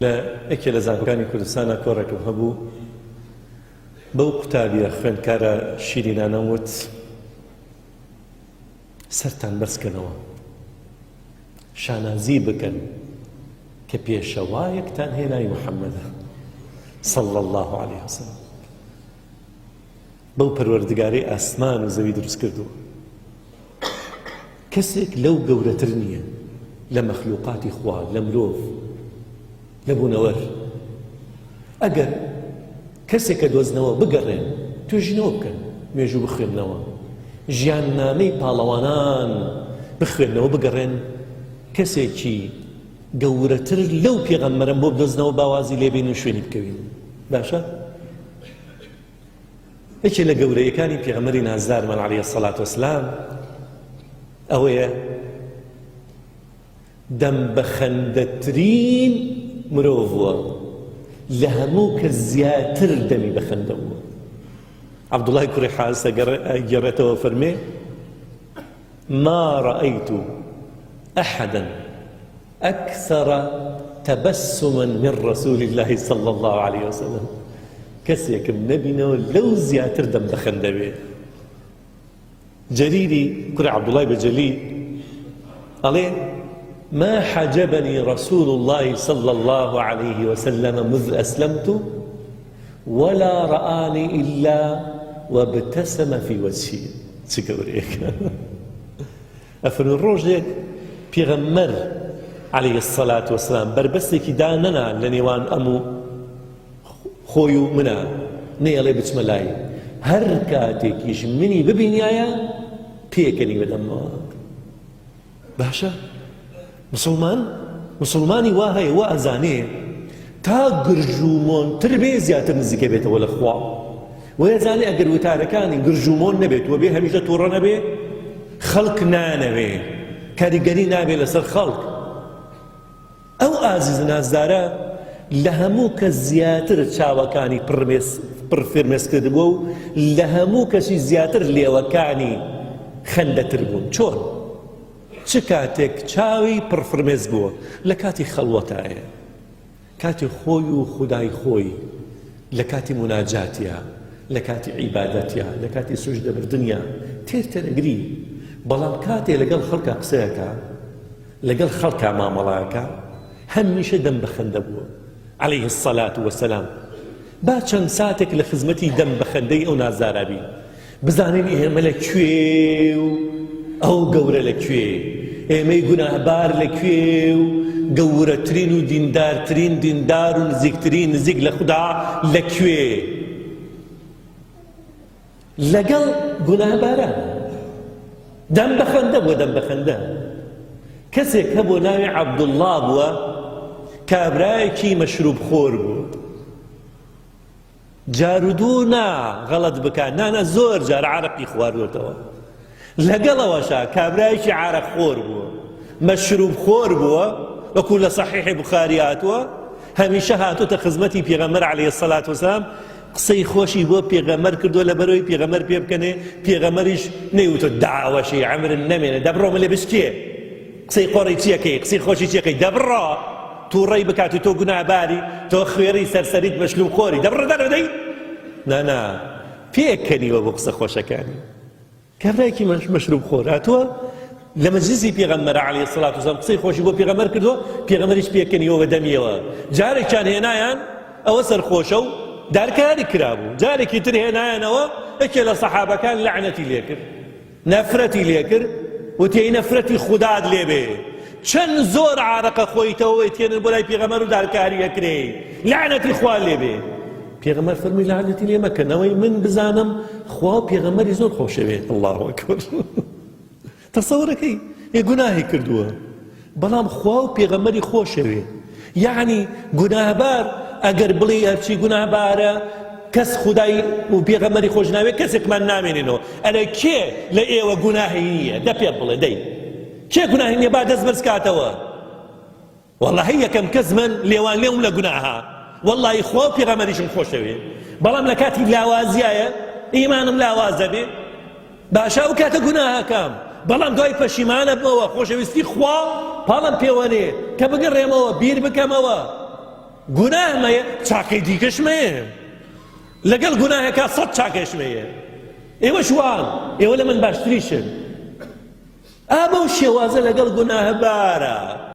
لە یەکێ لە زانکۆکانی کوردستانە کۆڕێکم هەبوو بەو قوتابیە خوێندکارە شیرینانە وت سەرتان بەرزکەنەوە شانازی بکەن کە پێشەوایەکتان هێناوی محەممەدە صلی الله عليه وسلم بەو پەروەردگارەی ئاسمان و زەوی دروست کردووە کەسێک لەو گەورەتر نییە لە مەخلوقاتی خوا لە مرۆڤ لە بوونەوەر ئەگەر کەسێک کە دۆزنەوە بگەڕێن توێژینەوە بکەن مێژوو بخوێننەوە ژیاننامەی پاڵەوانان بخوێننەوە بگەڕێن کەسێکی گەورەتر لەو پێغەمبەرم بۆ بدۆزنەوە باوازی لێبین و شوێنی بکەوین باشە؟ یەکێ لە گەورەیەکانی پێغەمبەری نازدارمان عەلەیهی السەڵات وەسەلام ئەوەیە دەمبەخەندەترین مرۆڤوە لە هەموو کە زیاتر دەمی بەخەندەوە عەبدوڵای کوڕی حارس گەڕێتەوە فەرمێ ما رأيت أحدا أكثر تبسما من رسول الله صلى الله عليه وسلم کەسێکم نەبینەوە لەو زیاتر دەم بەخەندەوێ جەریری کوڕی عەبدوڵای بەجەلی ئەڵێ ما حجبني رسول الله صلى الله عليه وسلم مذ أسلمت ولا رآني إلا وابتسم في وجهي تكوريك أفرن الروجك پیغمبر عليه الصلاة والسلام بربستێکی دانەنا لە نێوان ئەموو خۆی و منە نەیەڵێ بچمە لای هەر کاتێکیش منی ببینایە پێکەنی بەدەمەوە باشە مسلمانی وا هەیە وا ئەزانێ تا گرژومۆنتر بێ زیاتر نزیکە بێتەوە لە خوا وەیەزانێ ئەگەر وتارەکانی گرژومۆن نەبێت وە بێ هەمیشە تووڕە نەبێ خەڵک نانەوێ کاریگەری نابێ لەسەر خەڵک ئەو ئازیز نازدارە لە هەموو کە زیاتر چاوەکانی پڕفێرمێس کردبووە و لە هەموو کەسی زیاتر لێوەکانی خەندەتر بوون چۆن؟ چ کاتێک چاوی پڕفرمێز بووە لە کاتی خەڵوەتایە کاتی خۆی و خودای خۆی لە کاتی مناجاتیە لە کاتی عیبادەتیە لە کاتی سوژدەبردنیە تێرتەرەگری بەڵام کاتێ لەگەڵ خەڵکا قسەیەکە لەگەڵ خەڵکا مامەڵایەکە هەمیشە دەم بەخەندە بووە عەلەیهی السەڵات وەسەلام با چەند ساتێک لە خزمەتی دەم بەخەندەی ئەو نازدارابی بزانین ئێمە لەکوێ و ئەو گەورە لەکوێ ئێمەی گوناهبار لەکوێ و گەورەترین و دیندارترین دیندار و نزیکترین نزیک لە خودا لەکوێ لەگەڵ گوناهباران دەم بەخەندە بووە دەم بەخەندە کەسێک هەبوو ناوی عەبدوڵڵا بووە کابرایەکی مەشروب خۆر بوو جارودوو نا غەڵەت بکە نانە زۆر جار عەرەقی خواردوێتەوە لەگەڵەوەشا کابرایەکی عەرەق خۆر بووە مەشروب خۆر بووە وەکو لە سەحیحی بوخاری هاتووە هەمیشە هاتووتە خزمەتی پێغەمبەر عەلەیهی السەڵات وەسەلام قسەی خۆشی بۆ پێغەمبەر کردووە لەبەرەوەی پێغەمبەر پێ بکەنێ پێغەمبەریش نەیوتە داوەشی عەمرن نەمێنێ دەبڕۆمە لێ بشکێ قسەی قۆڕی چیەکەی قسەی خۆشی چیەکەی دەبڕۆ تووڕەی بکات و تۆ گوناهباری تۆ خوێڕی سەرسەریت مەشلوب خۆری دەبڕە دەرەدەی نانا پێکەنیوە بۆ قسە خۆشەکانی کابرایەکی مەشروب خۆر هاتووە لە مەجلیسی پێغەمبەر عەلەیهی السەڵات وەسەلام قسەی خۆشی بۆ پێغەمبەر کردووە پێغەمبەریش پێکەنیوە بە دەمیەوە جارێکیان هێنایان ئەوە سەرخۆشە و دارکاری کرابوو جارێکی تر هێنایانەوە یەکێ لە سەحابەکان لەعنەتی لێ کرد نەفرەتی لێ کرد وتێی نەفرەتی خودات لێبێ چەند زۆر عارەقە خۆیتەوە تێنن بۆ لای پێغەمبەر و دارکاری ئەکرێ لەعنەتی خوا لێبێ پێغەمبەر فەرمووی لەعنەتی لێ مەکەنەوەی من بزانم خوا و پێغەمبەری زۆر خۆشەوێت الله ئەکبەر تەسەوڕەکەی گوناهی کردووە بەڵام خوا و پێغەمبەری خۆشەوێت یعنی گوناهبار ئەگەر بڵێ هەرچی گوناهبارە کەس خودای و پێغەمبەری خۆش ناوێت کەسێکمان نامێنێنەوە ئەرێ کێ لە ئێوە گوناهی نییە دە پێ بڵێ دەی کێ گوناهی نییە با دەست بەرز کاتەوە وەڵڵاهی یەکەم کەس من لێوان لێم لە گوناها وەڵڵاهی خوا و پێغەمبەریشم خۆشەوێت بەڵام لە کاتی لاوازیایە ئیمانم لاواز دەبێ باشا ئەو کاتە گوناهەکەم بەڵام دوای پەشیمانە بمەوە خۆشەویستی خوا پاڵم پێوەنێ کە بگەڕێمەوە بیر بکەمەوە گوناه مەیە چاکەی دیکەش مەیە لەگەڵ گوناهەکە 100 چاکەش مەیە ئێوە شوان ئێوە لە من باشتریشن ئابە و شێوازە لەگەڵ گوناهە بارە